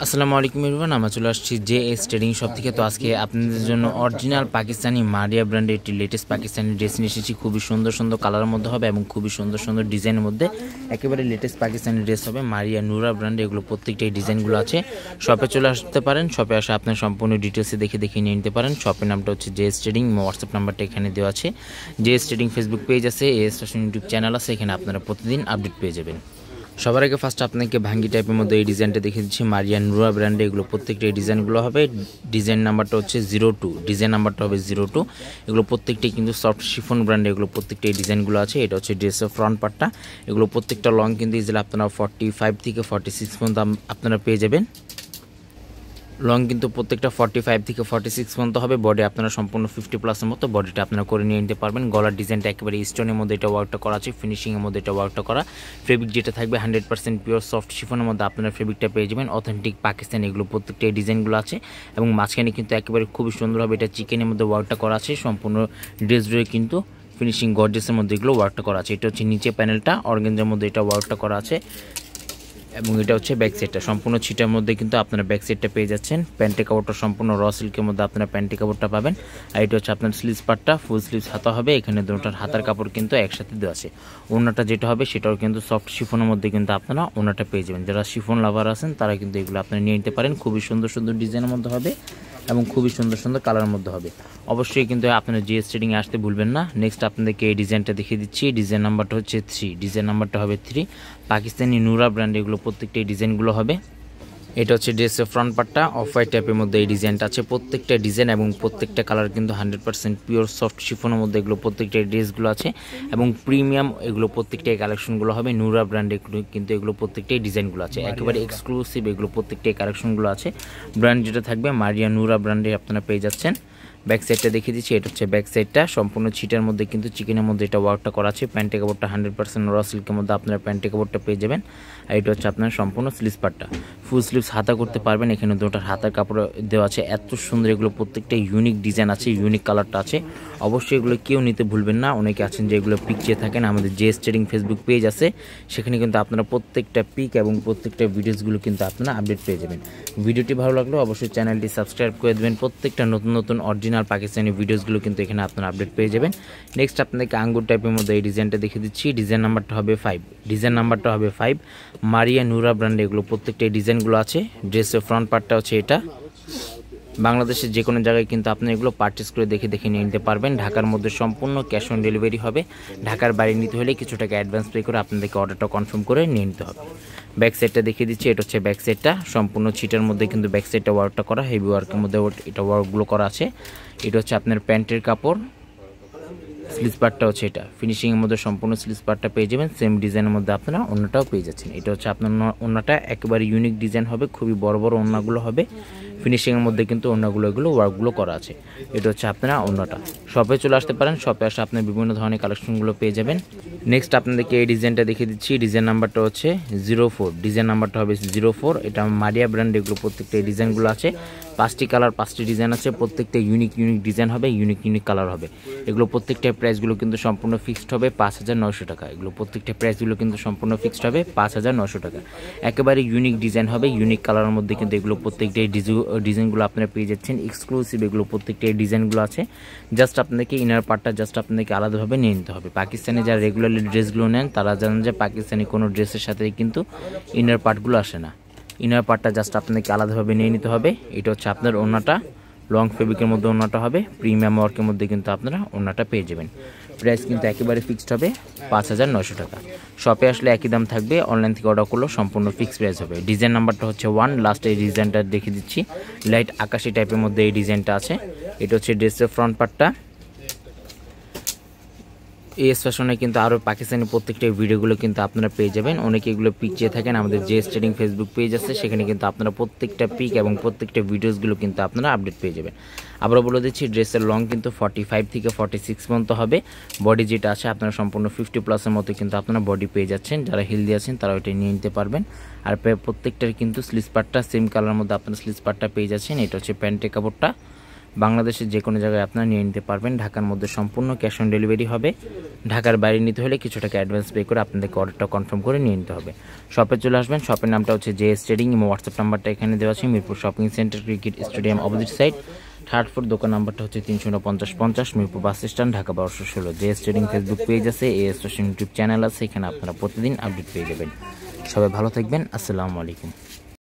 আসসালামু আলাইকুম এভরিওয়ান, আমরা চলে আসছি জেএস ট্রেডিং শপ থেকে। তো আজকে আপনাদের জন্য অরিজিনাল পাকিস্তানি মারিয়া ব্র্যান্ডের একটি লেটেস্ট পাকিস্তানি ড্রেস নিয়ে এসেছি। খুবই সুন্দর সুন্দর কালারের মধ্যে হবে এবং খুবই সুন্দর সুন্দর ডিজাইনের মধ্যে একেবারে লেটেস্ট পাকিস্তানি ড্রেস হবে। মারিয়া নুরা ব্র্যান্ডে এগুলো প্রত্যেকটা ডিজাইনগুলো আছে। শপে চলে আসতে পারেন, শপে আসে আপনার সম্পূর্ণ ডিটেলসে দেখে নিয়ে নিতে পারেন। শপের নামটা হচ্ছে জেএস ট্রেডিং, হোয়াটসঅ্যাপ নাম্বারটা এখানে দেওয়া আছে। জেএস ট্রেডিং ফেসবুক পেজ আছে, এএস ফ্যাশন ইউটিউব চ্যানেল আছে, এখানে আপনারা প্রতিদিন আপডেট পেয়ে যাবেন। সবার আগে ফার্স্ট আপনাকে ভাঙ্গি টাইপের মধ্যে এই ডিজাইনটা দেখে দিচ্ছি। মারিয়া নুরা ব্র্যান্ডে এগুলো প্রত্যেকটা এই ডিজাইনগুলো হবে। ডিজাইন নাম্বারটা হচ্ছে 02, ডিজাইন নাম্বারটা হবে 02। এগুলো প্রত্যেকটাই কিন্তু সফট শিফন ব্র্যান্ডে এগুলো প্রত্যেকটা এই ডিজাইনগুলো আছে। এটা হচ্ছে ড্রেসের ফ্রন্ট পার্টটা। এগুলো প্রত্যেকটা লং কিন্তু ইজিলি আপনারা 45 থেকে 46 পর্যন্ত আপনারা পেয়ে যাবেন। লং কিন্তু প্রত্যেকটা 45 থেকে 46 পর্যন্ত হবে। বডি আপনারা সম্পূর্ণ 50+ মতো বডিটা আপনারা করে নিয়ে নিতে পারবেন। গলার ডিজাইনটা একেবারে স্টোনের মধ্যে এটা ওয়ার্কটা করা আছে, ফিনিশিংয়ের মধ্যে এটা ওয়ার্কটা করা। ফেব্রিক যেটা থাকবে 100% পিওর সফট শিফনের মধ্যে আপনারা ফেব্রিকটা পেয়ে যাবেন। অথেন্টিক পাকিস্তানি এগুলো প্রত্যেকটা এই ডিজাইনগুলো আছে এবং মাঝখানে কিন্তু একেবারে খুবই সুন্দরভাবে এটা চিকেনের মধ্যে ওয়ার্কটা করা আছে। সম্পূর্ণ ড্রেস জুড়ে কিন্তু ফিনিশিং গর্জিয়াসের মধ্যে এগুলো ওয়ার্কটা করা আছে। এটা হচ্ছে নিচে প্যানেলটা অর্গানজার মধ্যে এটা ওয়ার্কটা করা আছে এবং এটা হচ্ছে ব্যাক সাইডটা। সম্পূর্ণ ছিটার মধ্যে কিন্তু আপনারা ব্যাক সাইডটা পেয়ে যাচ্ছেন। প্যান্টি কাপড়টা সম্পূর্ণ র সিল্কের মধ্যে আপনারা প্যান্টি কাপড়টা পাবেন। আর এটা হচ্ছে আপনার স্লিভস পার্টটা, ফুল স্লিভস হাতা হবে। এখানে দুটোর হাতার কাপড় কিন্তু একসাথে দেওয়া আছে। ওড়নাটা যেটা হবে সেটাও কিন্তু সফট শিফনের মধ্যে কিন্তু আপনারা ওড়নাটা পেয়ে যাবেন। যারা শিফন লাভার আছেন তারা কিন্তু এগুলো আপনারা নিয়ে নিতে পারেন। খুবই সুন্দর সুন্দর ডিজাইনের মধ্যে হবে এবং খুবই সুন্দর সুন্দর কালারের মধ্যে হবে। অবশ্যই কিন্তু আপনারা জিএস ট্রেডিংয়ে আসতে ভুলবেন না। নেক্সট আপনাদেরকে এই ডিজাইনটা দেখিয়ে দিচ্ছি। ডিজাইন নাম্বারটা হচ্ছে 3, ডিজাইন নাম্বারটা হবে 3। পাকিস্তানি নুরা ব্র্যান্ড এগুলো প্রত্যেকটা এই ডিজাইনগুলো হবে। এটা হচ্ছে ড্রেসের ফ্রন্ট পার্টটা, অফ হোয়াইট টাইপের মধ্যে এই ডিজাইনটা আছে। প্রত্যেকটা ডিজাইন এবং প্রত্যেকটা কালার কিন্তু 100% পিওর সফট শিফনের মধ্যে এগুলো প্রত্যেকটা ড্রেসগুলো আছে এবং প্রিমিয়াম এগুলো প্রত্যেকটাই কালেকশনগুলো হবে। নুরা ব্র্যান্ডে কিন্তু এগুলো প্রত্যেকটাই ডিজাইনগুলো আছে, একেবারে এক্সক্লুসিভ এগুলো প্রত্যেকটাই কালেকশনগুলো আছে। ব্র্যান্ড যেটা থাকবে মারিয়া নুরা ব্র্যান্ডে আপনারা পেয়ে যাচ্ছেন। ব্যাক সাইডটা দেখিয়ে দিচ্ছি। এটা হচ্ছে ব্যাক সাইডটা, সম্পূর্ণ ছিটার মধ্যে কিন্তু চিকেনের মধ্যে এটা ওয়ার্কটা করা আছে। প্যান্টি কাপড়টা 100% র সিল্কের মধ্যে আপনারা প্যান্টি কাপড়টা পেয়ে যাবেন। আর এটা হচ্ছে আপনার সম্পূর্ণ স্লিভস পার্টটা, ফুল স্লিভস হাতা করতে পারবেন। এখানে দুটোর হাতার কাপড় দেওয়া আছে। এত সুন্দর এগুলো প্রত্যেকটা ইউনিক ডিজাইন আছে, ইউনিক কালারটা আছে। অবশ্যই এগুলো কেউ নিতে ভুলবেন না। অনেকে আছেন যে এগুলো পিক চেয়ে থাকেন, আমাদের জেএস ট্রেডিং ফেসবুক পেজ আছে, সেখানে কিন্তু আপনারা প্রত্যেকটা পিক এবং প্রত্যেকটা ভিডিওসগুলো কিন্তু আপনারা আপডেট পেয়ে যাবেন। ভিডিওটি ভালো লাগলে অবশ্যই চ্যানেলটি সাবস্ক্রাইব করে দেবেন। প্রত্যেকটা নতুন নতুন অরিজিনাল পাকিস্তানি ভিডিওসগুলো কিন্তু এখানে আপনারা আপডেট পেয়ে যাবেন। নেক্সট আপনাদেরকে আঙ্গুর টাইপের মধ্যে এই ডিজাইনটা দেখিয়ে দিচ্ছি। ডিজাইন নাম্বারটা হবে 5, ডিজাইন নাম্বারটা হবে 5। মারিয়া নুরা ব্র্যান্ডে এগুলো প্রত্যেকটা এই ডিজাইনগুলো আছে। ড্রেসের ফ্রন্ট পার্টটা হচ্ছে এটা। বাংলাদেশের যে কোনো জায়গায় কিন্তু আপনি এগুলো পারচেস করে দেখে নিয়ে নিতে পারবেন। ঢাকার মধ্যে সম্পূর্ণ ক্যাশ অন ডেলিভারি হবে। ঢাকার বাইরে নিতে হলে কিছু টাকা অ্যাডভান্স পে করে আপনাদেরকে অর্ডারটা কনফার্ম করে নিয়ে নিতে হবে। ব্যাক সাইডটা দেখিয়ে দিচ্ছি। এটা হচ্ছে ব্যাক সাইডটা, সম্পূর্ণ ছিটার মধ্যে কিন্তু ব্যাক সাইডটা ওয়ার্কটা করা, হেভি ওয়ার্কের মধ্যে এটা ওয়ার্কগুলো করা আছে। এটা হচ্ছে আপনার প্যান্টের কাপড়, স্লিভস পার্টটা হচ্ছে এটা। ফিনিশিংয়ের মধ্যে সম্পূর্ণ স্লিভস পার্টটা পেয়ে যাবেন। সেম ডিজাইনের মধ্যে আপনারা ওড়নাটাও পেয়ে যাচ্ছেন। এটা হচ্ছে আপনার ওড়নাটা একেবারে ইউনিক ডিজাইন হবে, খুবই বড় বড় ওড়নাগুলো হবে। ফিনিশিংয়ের মধ্যে কিন্তু ওড়নাগুলো এগুলো ওয়ার্কগুলো করা আছে। এটা হচ্ছে আপনারা ওড়নাটা। শপে চলে আসতে পারেন, শপে আসে আপনার বিভিন্ন ধরনের কালেকশনগুলো পেয়ে যাবেন। নেক্সট আপনাদেরকে এই ডিজাইনটা দেখিয়ে দিচ্ছি। ডিজাইন নাম্বারটা হচ্ছে 04, ডিজাইন নাম্বারটা হবে 04। এটা মারিয়া ব্র্যান্ড এগুলো প্রত্যেকটা এই ডিজাইনগুলো আছে। 5টি কালার 5টি ডিজাইন আছে। প্রত্যেকটা ইউনিক ডিজাইন হবে, ইউনিক কালার হবে। এগুলো প্রত্যেকটা প্রাইসগুলো কিন্তু সম্পূর্ণ ফিক্সড হবে 5900 টাকা। এগুলো প্রত্যেকটা প্রাইসগুলো কিন্তু সম্পূর্ণ ফিক্সড হবে 5900 টাকা। একেবারে ইউনিক ডিজাইন হবে, ইউনিক কালারের মধ্যে কিন্তু এগুলো প্রত্যেকটাই ডিজাইনগুলো আপনারা পেয়ে যাচ্ছেন। এক্সক্লুসিভ এগুলো প্রত্যেকটা ডিজাইনগুলো আছে। জাস্ট আপনাদেরকে ইনার পার্টটা জাস্ট আপনাদেরকে আলাদাভাবে নিয়ে নিতে হবে। পাকিস্তানি যারা রেগুলারলি ড্রেসগুলো নেন তারা জানেন যে পাকিস্তানি কোনো ড্রেসের সাথে কিন্তু ইনার পার্টগুলো আসে না। ইনার পার্টটা জাস্ট আপনাদেরকে আলাদাভাবে নিয়ে নিতে হবে। এটা হচ্ছে আপনার ওড়নাটা, লং ফেব্রিকের মধ্যে ওড়নাটা হবে। প্রিমিয়াম ওয়ার্কের মধ্যে কিন্তু আপনারা ওড়নাটা পেয়ে যাবেন। প্রাইস কিন্তু একেবারে ফিক্সড হবে 5900 টাকা। শপে আসলে একই দাম থাকবে, অনলাইন থেকে অর্ডার করলেও সম্পূর্ণ ফিক্সড প্রাইস হবে। ডিজাইন নাম্বারটা হচ্ছে 1। লাস্টে এই ডিজাইনটা দেখিয়ে দিচ্ছি। লাইট আকাশি টাইপের মধ্যে এই ডিজাইনটা আছে। এটা হচ্ছে ড্রেসের ফ্রন্ট পার্টটা। এএস ফ্যাশনে কিন্তু আরও পাকিস্তানি প্রত্যেকটা ভিডিওগুলো কিন্তু আপনারা পেয়ে যাবেন। অনেকে এগুলো পিক চেয়ে থাকেন, আমাদের জেএস ট্রেডিং ফেসবুক পেজ আছে, সেখানে কিন্তু আপনারা প্রত্যেকটা পিক এবং প্রত্যেকটা ভিডিওসগুলো কিন্তু আপনারা আপডেট পেয়ে যাবেন। আবারও বলে দিচ্ছি, ড্রেসের লং কিন্তু 45 থেকে 46 পর্যন্ত হবে। বডি যেটা আছে আপনারা সম্পূর্ণ 50+-এর মতো কিন্তু আপনারা বডি পেয়ে যাচ্ছেন। যারা হেলদি আছেন তারা ওইটা নিয়ে নিতে পারবেন। আর প্রত্যেকটার কিন্তু স্লিভস পার্টটা সেম কালারের মধ্যে আপনারা স্লিভস পার্টটা পেয়ে যাচ্ছেন। এটা হচ্ছে প্যান্টের কাপড়টা, বাংলাদেশের যে কোনো জায়গায় আপনারা নিয়ে নিতে পারবেন। ঢাকার মধ্যে সম্পূর্ণ ক্যাশ অন ডেলিভারি হবে। ঢাকার বাইরে নিতে হলে কিছু টাকা অ্যাডভান্স পে করে আপনাদেরকে অর্ডারটা কনফার্ম করে নিয়ে নিতে হবে। শপে চলে আসবেন। শপের নামটা হচ্ছে JS ট্রেডিং এবং হোয়াটসঅ্যাপ নাম্বারটা এখানে দেওয়া আছে। Mirpur shopping centre, cricket stadium opposite side, third floor. দোকান নাম্বারটা হচ্ছে 34950 Mirpur bus stand, Dhaka 1216। JS trading Facebook page আছে, AS ফ্যাশন ইউটিউব চ্যানেল আছে, এখানে আপনারা প্রতিদিন আপডেট পেয়ে যাবেন। সবাই ভালো থাকবেন। আসসালামু আলাইকুম।